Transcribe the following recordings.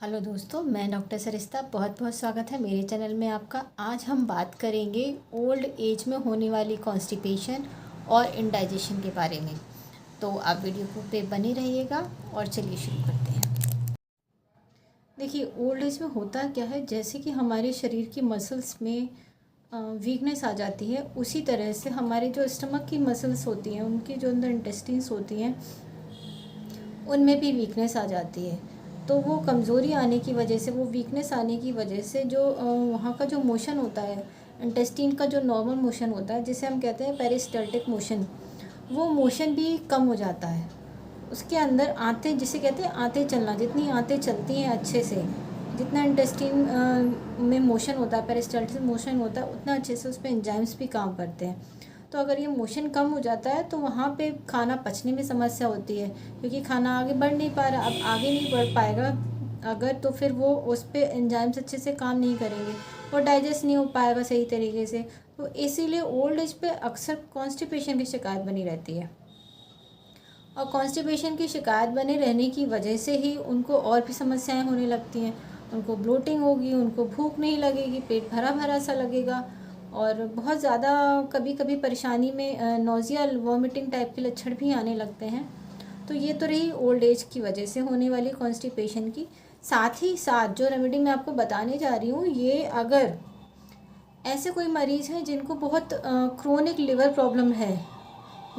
Hello दोस्तों, मैं doctor सरिस्ता। बहुत बहुत स्वागत है मेरे चैनल में आपका। आज हम बात करेंगे ओल्ड एज में होने वाली कॉन्स्टिपेशन और इंडाइजेशन के बारे में। तो आप वीडियो को पे बने रहिएगा और चलिए शुरू करते हैं। देखिए, ओल्ड एज में होता क्या है, जैसे कि हमारे शरीर की मसल्स में वीकनेस आ जाती है, उसी तरह से हमारे जो स्टमक की मसल्स होती हैं, उनकी जो अंदर इंटेस्टिन्स होती हैं, उनमें भी वीकनेस आ जाती है। तो वो कमज़ोरी आने की वजह से, वो वीकनेस आने की वजह से जो वहाँ का जो मोशन होता है, इंटेस्टाइन का जो नॉर्मल मोशन होता है, जिसे हम कहते हैं पेरिस्टल्टिक मोशन, वो मोशन भी कम हो जाता है। उसके अंदर आंतें, जिसे कहते हैं आंतें चलना, जितनी आंतें चलती हैं अच्छे से, जितना इंटेस्टाइन में मोशन होता है, पेरिस्टल्टिक मोशन होता है, उतना अच्छे से उस पर एंजाइम्स भी काम करते हैं। तो अगर ये मोशन कम हो जाता है तो वहाँ पे खाना पचने में समस्या होती है, क्योंकि खाना आगे बढ़ नहीं पा रहा। अब आगे नहीं बढ़ पाएगा अगर, तो फिर वो उस पर एंजाइम्स अच्छे से काम नहीं करेंगे और डाइजेस्ट नहीं हो पाएगा सही तरीके से। तो इसीलिए ओल्ड एज पे अक्सर कॉन्स्टिपेशन की शिकायत बनी रहती है, और कॉन्स्टिपेशन की शिकायत बने रहने की वजह से ही उनको और भी समस्याएं होने लगती हैं। उनको ब्लोटिंग होगी, उनको भूख नहीं लगेगी, पेट भरा भरा सा लगेगा, और बहुत ज़्यादा कभी कभी परेशानी में नोज़िया, वॉमिटिंग टाइप के लक्षण भी आने लगते हैं। तो ये तो रही ओल्ड एज की वजह से होने वाली कॉन्स्टिपेशन की। साथ ही साथ जो रेमेडी मैं आपको बताने जा रही हूँ, ये अगर ऐसे कोई मरीज़ हैं जिनको बहुत क्रोनिक लिवर प्रॉब्लम है,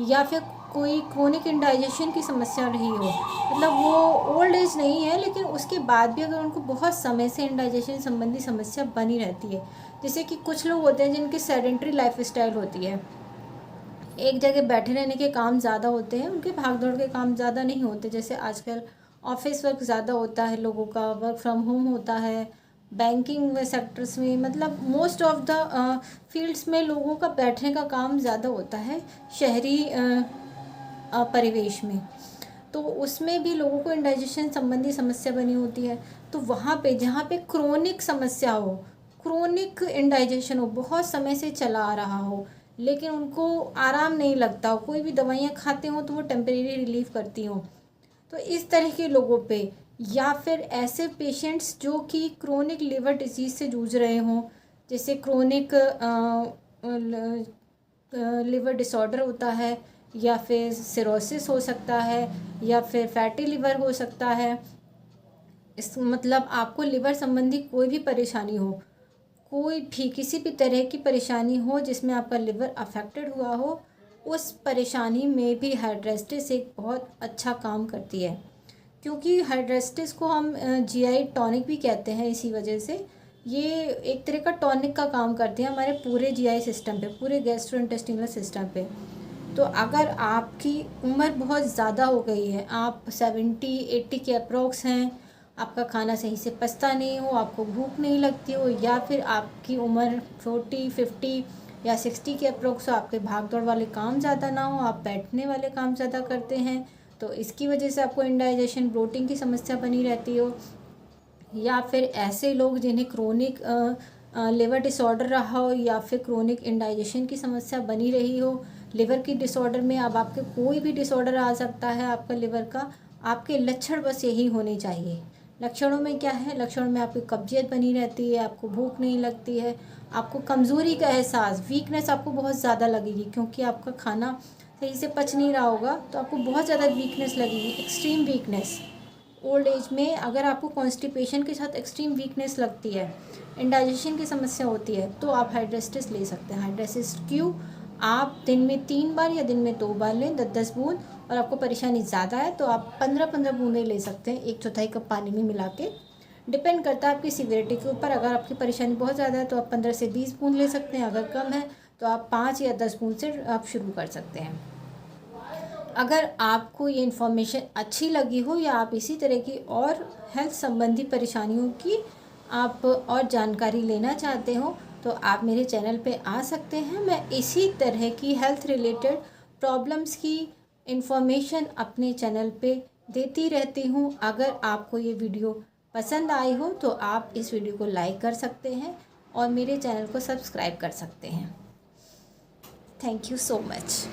या फिर कोई क्रोनिक इंडाइजेशन की समस्या रही हो, मतलब वो ओल्ड एज नहीं है लेकिन उसके बाद भी अगर उनको बहुत समय से इंडाइजेशन संबंधी समस्या बनी रहती है। जैसे कि कुछ लोग होते हैं जिनकी सेडेंट्री लाइफ स्टाइल होती है, एक जगह बैठे रहने के काम ज़्यादा होते हैं, उनके भाग दौड़ के काम ज़्यादा नहीं होते। जैसे आजकल ऑफिस वर्क ज़्यादा होता है, लोगों का वर्क फ्रॉम होम होता है, बैंकिंग में सेक्टर्स में, मतलब मोस्ट ऑफ द फील्ड्स में लोगों का बैठने का काम ज़्यादा होता है शहरी परिवेश में। तो उसमें भी लोगों को इंडाइजेशन संबंधी समस्या बनी होती है। तो वहाँ पे जहाँ पे क्रोनिक समस्या हो, क्रोनिक इंडाइजेशन हो, बहुत समय से चला आ रहा हो, लेकिन उनको आराम नहीं लगता हो, कोई भी दवाइयाँ खाते हो तो वो टेम्परेरी रिलीफ करती हो, तो इस तरह के लोगों पे, या फिर ऐसे पेशेंट्स जो कि क्रोनिक लिवर डिजीज़ से जूझ रहे हों, जैसे क्रोनिक लिवर डिसऑर्डर होता है, या फिर सिरोसिस हो सकता है, या फिर फैटी लिवर हो सकता है। इस मतलब आपको लिवर संबंधी कोई भी परेशानी हो, कोई भी किसी भी तरह की परेशानी हो जिसमें आपका लिवर अफेक्टेड हुआ हो, उस परेशानी में भी हाइड्रेस्टिस एक बहुत अच्छा काम करती है। क्योंकि हाइड्रेस्टिस को हम जीआई टॉनिक भी कहते हैं, इसी वजह से ये एक तरह का टॉनिक का काम करती है हमारे पूरे जीआई सिस्टम पे, पूरे गैस्ट्रोइंटेस्टिनल सिस्टम पे। तो अगर आपकी उम्र बहुत ज़्यादा हो गई है, आप 70-80 के अप्रोक्स हैं, आपका खाना सही से पचता नहीं हो, आपको भूख नहीं लगती हो, या फिर आपकी उम्र 40-50 या 60 के अप्रोक्स हो, आपके भाग दौड़ वाले काम ज़्यादा ना हो, आप बैठने वाले काम ज़्यादा करते हैं, तो इसकी वजह से आपको इंडाइजेशन, ब्लोटिंग की समस्या बनी रहती हो, या फिर ऐसे लोग जिन्हें क्रोनिक लिवर डिसऑर्डर रहा हो, या फिर क्रोनिक इंडाइजेशन की समस्या बनी रही हो। लिवर की डिसऑर्डर में अब आपके कोई भी डिसऑर्डर आ सकता है आपका लिवर का, आपके लक्षण बस यही होने चाहिए। लक्षणों में क्या है, लक्षणों में आपकी कब्जियत बनी रहती है, आपको भूख नहीं लगती है, आपको कमज़ोरी का एहसास, वीकनेस आपको बहुत ज़्यादा लगेगी, क्योंकि आपका खाना सही से पच नहीं रहा होगा, तो आपको बहुत ज़्यादा वीकनेस लगेगी, एक्सट्रीम वीकनेस। ओल्ड एज में अगर आपको कॉन्स्टिपेशन के साथ एक्सट्रीम वीकनेस लगती है, इंडाइजेशन की समस्या होती है, तो आप हाइड्रेस्टिस ले सकते हैं। हाइड्रेस्टिस क्यों, आप दिन में 3 बार या दिन में 2 बार लें, 10-10 बूंद, और आपको परेशानी ज़्यादा है तो आप 15-15 बूंदें ले सकते हैं, 1/4 कप पानी में मिला के। डिपेंड करता है आपकी सीवियरिटी के ऊपर। अगर आपकी परेशानी बहुत ज़्यादा है तो आप 15 से 20 बूंद ले सकते हैं, अगर कम है तो आप 5 या 10 बूंद से आप शुरू कर सकते हैं। अगर आपको ये इन्फॉर्मेशन अच्छी लगी हो, या आप इसी तरह की और हेल्थ संबंधी परेशानियों की आप और जानकारी लेना चाहते हो, तो आप मेरे चैनल पे आ सकते हैं। मैं इसी तरह की हेल्थ रिलेटेड प्रॉब्लम्स की इन्फॉर्मेशन अपने चैनल पे देती रहती हूँ। अगर आपको ये वीडियो पसंद आई हो तो आप इस वीडियो को लाइक कर सकते हैं और मेरे चैनल को सब्सक्राइब कर सकते हैं। Thank you so much.